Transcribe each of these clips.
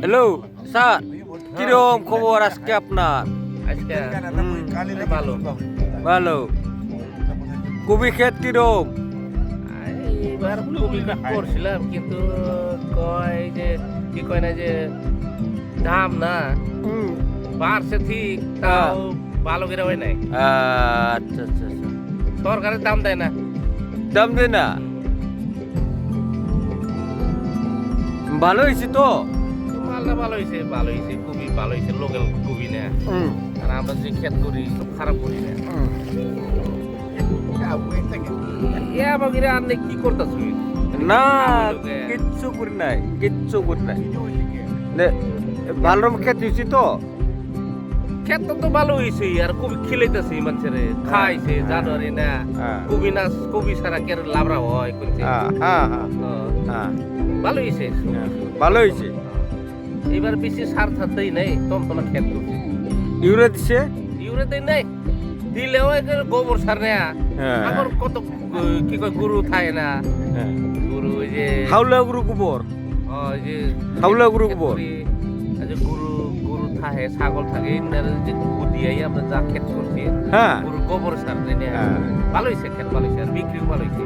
Hello sir, কিরকম খবর আজকে আপনার? আজকে ভালো। ভালো। কবি ক্ষেত কিরকম? এইবার কবি করছিলাম কিন্তু কয় যে কি কয় না যে দাম না বাড়ছে ঠিক তাও ভালো করে হয় নাই। আচ্ছা আচ্ছা আচ্ছা। সরকারের দাম দেয় না। দাম দেয় না? ভালো হয়েছে তো? মালটা ভালো হয়েছে খুবই ভালো হয়েছে, লোকাল কবি না। আর আমরা যে ক্ষেত করি সব খারাপ করি না। আমাকে আনলে কি করতেছ? না, কিচ্ছু করি নাই, কিচ্ছু করি নাই। ভালো ক্ষেত হয়েছে তো? ক্ষেত তো ভালো হয়েছে আর কবি খেলাইতেছে মানুষের খাইছে জানুয়ারি না। কবি না কবি ছাড়া কে লাভরা হয় কোনছে? ভালো হয়েছে, ভালো হয়েছে। এবার বেশি সার থাকতেই নাই, তখন ক্ষেত করছে। ইউরিয়া দিছে? ইউরিয়া দেয় নাই, দিলেও গোবর সার নেয়া। আবার কত কি কয় গরু থাকে না, গরু ওই যে হাউলা গরু গোবর, ওই যে হাউলা গরু গোবর, গরু গরু থাকে, ছাগল থাকে, যে দিয়ে আমরা যা ক্ষেত করছি গরুর গোবর সার দেয়। ভালো হয়েছে, ক্ষেত ভালো হয়েছে আর বিক্রিও ভালো হয়েছে।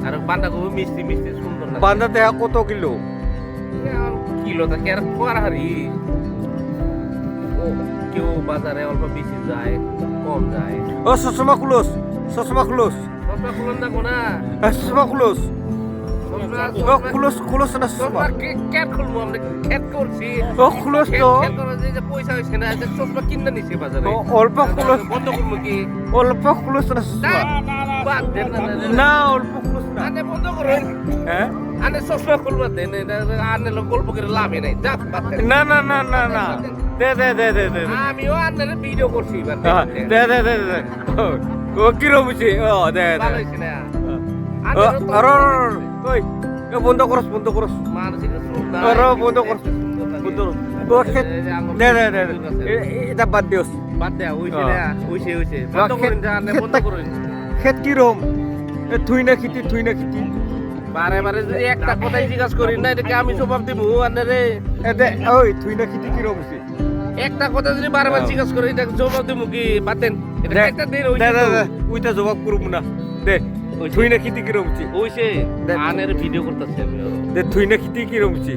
আর বাঁধাকপি মিষ্টি মিষ্টি সুন্দর না। বাঁধা দেয়া কত কিলো? কিলো থাকে আর হারি কেউ বাজারে অল্প বেশি যায়, কম যায়। ও চশমা খুলোস, চশমা খুলোস, চশমা খুলন না কোনা, চশমা খুলোস, ও খুলোস খুলোস না চশমা। কেন খুলবো, আমরা ক্ষেত করছি। ও খুলোস তো, যে পয়সা হয়েছে না, চশমা কিনে নিছি বাজারে। অল্প খুলোস, বন্ধ করবো কি? অল্প খুলোস না চশমা। বাদ দেন না, অল্প খুলোস না। আনে বন্ধ করুন। হ্যাঁ, আনে চশমা খুলবা দেন, আনে গল্প করে লাভে নাই। যা না না না না না, দে দে দে দে দে। আমিও আন্নারে ভিডিও করছি এবার। দে দে দে দে। ও কিরম হয়েছে? ও দে দে। ভালো হয়েছে না? ওই বন্ধ করস, বন্ধ করস, মানসিক বন্ধ করস, বন্ধ দে দে দে। এটা বাদ দিওস, বাদ দেয়া হইছে না, হইছে বন্ধ করুন, আনে বন্ধ করুন। ক্ষেত কিরম? থুই না খিতি, থুই না খিতি। বারে বারে যদি একটা কথাই জিজ্ঞাসা করি না, এটাকে আমি জবাব দিব আন্নারে। ওই থুই না খিতি কিরম হয়েছে? একটা কথা যদি বারবার জিজ্ঞাসা করি, এটাকে জবাব দিব কি? বাদ দেন, এটা একটা দিন হইছে। দে দে, ওইটা জবাব করব না। দে, থুই না খিতি কিরম হয়েছে? হইছে, আনের ভিডিও করতেছি আমি। দে, থুই না খিতি কিরম হয়েছে?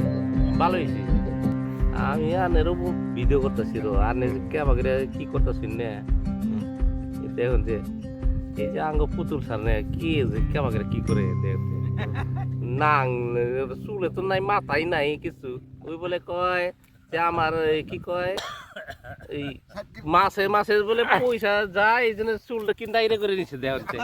ভালো হয়েছে। আমি আনেরও ভিডিও করতেছি, আনে কেমন কি করতেছি না দেখুন যে এই যে আঙ্গ পুতুল সার নে কি যে কেমন কি করে নাং চুলে তো নাই, মাথাই নাই কিছু। ওই বলে কয় যে আমার কি কয় এই মাসে মাসে বলে পয়সা যায়, এই জন্য চুলটা কিনতে করে নিচ্ছে দেওয়া হচ্ছে।